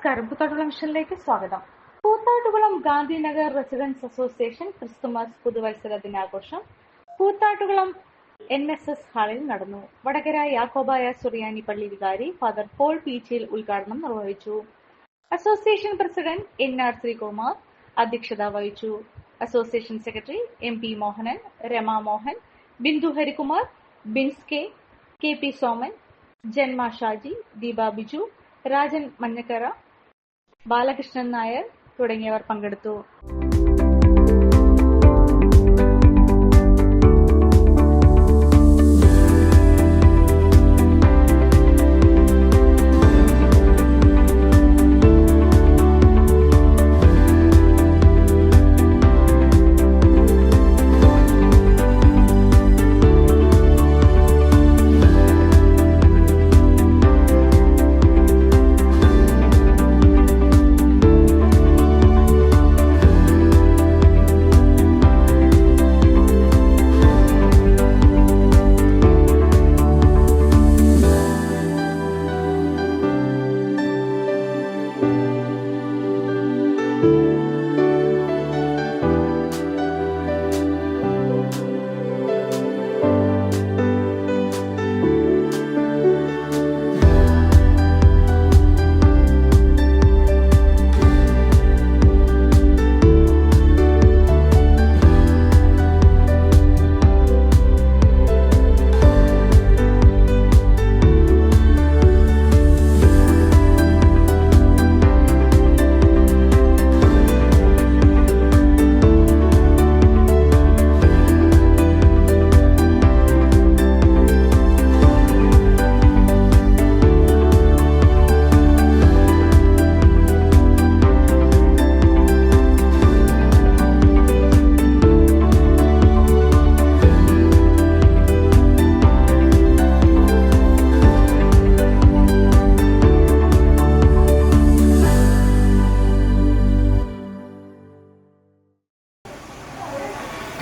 നമസ്കാരം. കൂത്താട്ടുകുളം മിഷനിലേക്ക് സ്വാഗതം. Koothattukulam Gandhinagar residence association Christmas പുതുവത്സര ദിനാഘോഷം കൂത്താട്ടുകുളം NSS ഹാളിൽ നടന്നു. വടകര യാക്കോബായ സുറിയാനി പള്ളി വികാരി ഫാദർ പോൾ പീച്ചിൽ ഉദ്ഘാടനം നിർവഹിച്ചു. അസോസിയേഷൻ പ്രസിഡന്റ് NR ശ്രീകുമാർ അധ്യക്ഷത വഹിച്ചു. Association secretary MP Mohanan, Rama Mohan, Bindu Harikumar, Bins KP Soman, Janma Shaji, Deepa Biju, Rajan മഞ്ഞക്കര, Balakrishnan Nair തുടങ്ങിയവർ പങ്കെടുത്തു.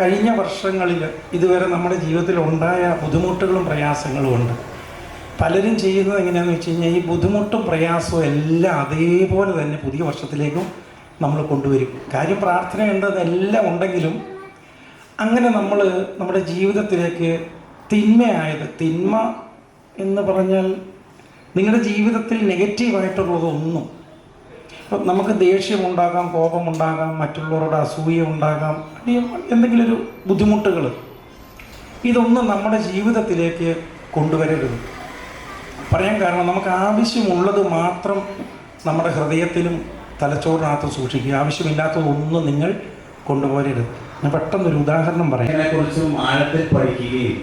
കഴിഞ്ഞ വർഷങ്ങളിൽ ഇതുവരെ നമ്മുടെ ജീവിതത്തിൽ ഉണ്ടായ ബുദ്ധിമുട്ടുകളും പ്രയാസങ്ങളും ഉണ്ട്. പലരും ചെയ്യുന്നത് എങ്ങനെയാണെന്ന് വെച്ച് കഴിഞ്ഞാൽ ഈ ബുദ്ധിമുട്ടും പ്രയാസവും എല്ലാം അതേപോലെ തന്നെ പുതിയ വർഷത്തിലേക്കും നമ്മൾ കൊണ്ടുവരും. കാര്യം പ്രാർത്ഥനയുണ്ട്, അതെല്ലാം ഉണ്ടെങ്കിലും അങ്ങനെ നമ്മൾ നമ്മുടെ ജീവിതത്തിലേക്ക് തിന്മ എന്ന് പറഞ്ഞാൽ നിങ്ങളുടെ ജീവിതത്തിൽ നെഗറ്റീവായിട്ടുള്ളതൊന്നും, ഇപ്പം നമുക്ക് ദേഷ്യമുണ്ടാകാം, കോപമുണ്ടാകാം, മറ്റുള്ളവരുടെ അസൂയ ഉണ്ടാകാം, എന്തെങ്കിലും ഒരു ബുദ്ധിമുട്ടുകൾ, ഇതൊന്നും നമ്മുടെ ജീവിതത്തിലേക്ക് കൊണ്ടുവരരുത്. പറയാൻ കാരണം നമുക്ക് ആവശ്യമുള്ളത് മാത്രം നമ്മുടെ ഹൃദയത്തിലും തലച്ചോറിനകത്തും സൂക്ഷിക്കുക. ആവശ്യമില്ലാത്തതൊന്നും നിങ്ങൾ കൊണ്ടുപോരരുത്. ഞാൻ പെട്ടെന്നൊരു ഉദാഹരണം പറയാം. ഇതിനെക്കുറിച്ചും ആഴത്തിൽ പഠിക്കുകയും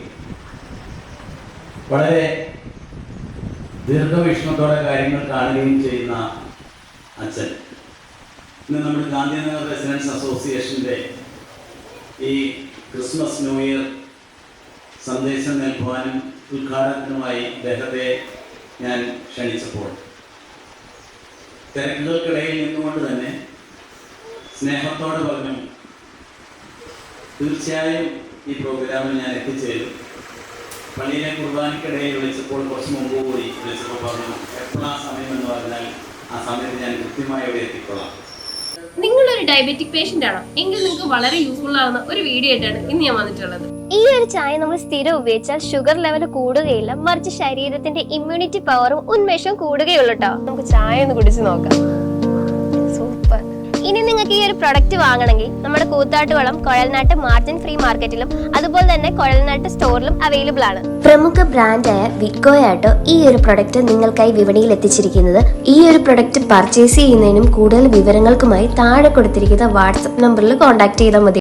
വളരെ ദീർഘവീക്ഷണത്തോടെ കാര്യങ്ങൾ കാണുകയും ചെയ്യുന്ന അച്ഛൻ ഇന്ന് നമ്മുടെ ഗാന്ധിനഗർ റെസിഡൻസ് അസോസിയേഷൻ്റെ ഈ ക്രിസ്മസ് ന്യൂ ഇയർ സന്ദേശം നൽകുവാനും ഉദ്ഘാടനത്തിനുമായി അദ്ദേഹത്തെ ഞാൻ ക്ഷണിച്ചപ്പോൾ തിരക്കുകൾക്കിടയിൽ നിന്നുകൊണ്ട് തന്നെ സ്നേഹത്തോടെ പറഞ്ഞു, തീർച്ചയായും ഈ പ്രോഗ്രാമിൽ ഞാൻ എത്തിച്ചേരും. പള്ളിയിലെ കുർബാനയ്ക്കിടയിൽ വിളിച്ചപ്പോൾ കുറച്ച് മുമ്പ് കൂടി വിളിച്ചപ്പോൾ പറഞ്ഞു, എപ്പോഴാണ് സമയം എന്ന് പറഞ്ഞാൽ ആ സമയത്ത് ഞാൻ കൃത്യമായി അവിടെ എത്തിക്കൊള്ളാം. നിങ്ങളൊരു ഡയബറ്റിക് പേഷ്യന്റ് ആണോ എങ്കിൽ നിങ്ങൾക്ക് വളരെ യൂസ്ഫുൾ ആവുന്ന ഒരു വീഡിയോ ആയിട്ടാണ് ഇന്ന് ഞാൻ വന്നിട്ടുള്ളത്. ഈ ഒരു ചായ നമ്മൾ സ്ഥിരം ഉപയോഗിച്ചാൽ ഷുഗർ ലെവൽ കൂടുകയില്ല, മറിച്ച് ശരീരത്തിന്റെ ഇമ്മ്യൂണിറ്റി പവറും ഉന്മേഷവും കൂടുകയുള്ളൂ കേട്ടോ. നമുക്ക് ചായ ഒന്ന് കുടിച്ച് നോക്കാം. സൂപ്പർ. ഇനി നിങ്ങൾക്ക് ഈ ഒരു പ്രൊഡക്റ്റ് വാങ്ങണമെങ്കിൽ നമ്മുടെ കൂത്താട്ടുകുളം കുഴൽനാട്ട് മാർജിൻ ഫ്രീ മാർക്കറ്റിലും അതുപോലെ തന്നെ കുഴൽനാട്ട് സ്റ്റോറിലും അവൈലബിൾ ആണ്. പ്രമുഖ ബ്രാൻഡായ വിക്കോയാട്ടോ ഈ ഒരു പ്രൊഡക്റ്റ് നിങ്ങൾക്കായി വിപണിയിൽ എത്തിച്ചിരിക്കുന്നത്. ഈ ഒരു പ്രൊഡക്റ്റ് പർച്ചേസ് ചെയ്യുന്നതിനും കൂടുതൽ വിവരങ്ങൾക്കുമായി താഴെ കൊടുത്തിരിക്കുന്ന വാട്സപ്പ് നമ്പറിൽ കോൺടാക്ട് ചെയ്താൽ മതി.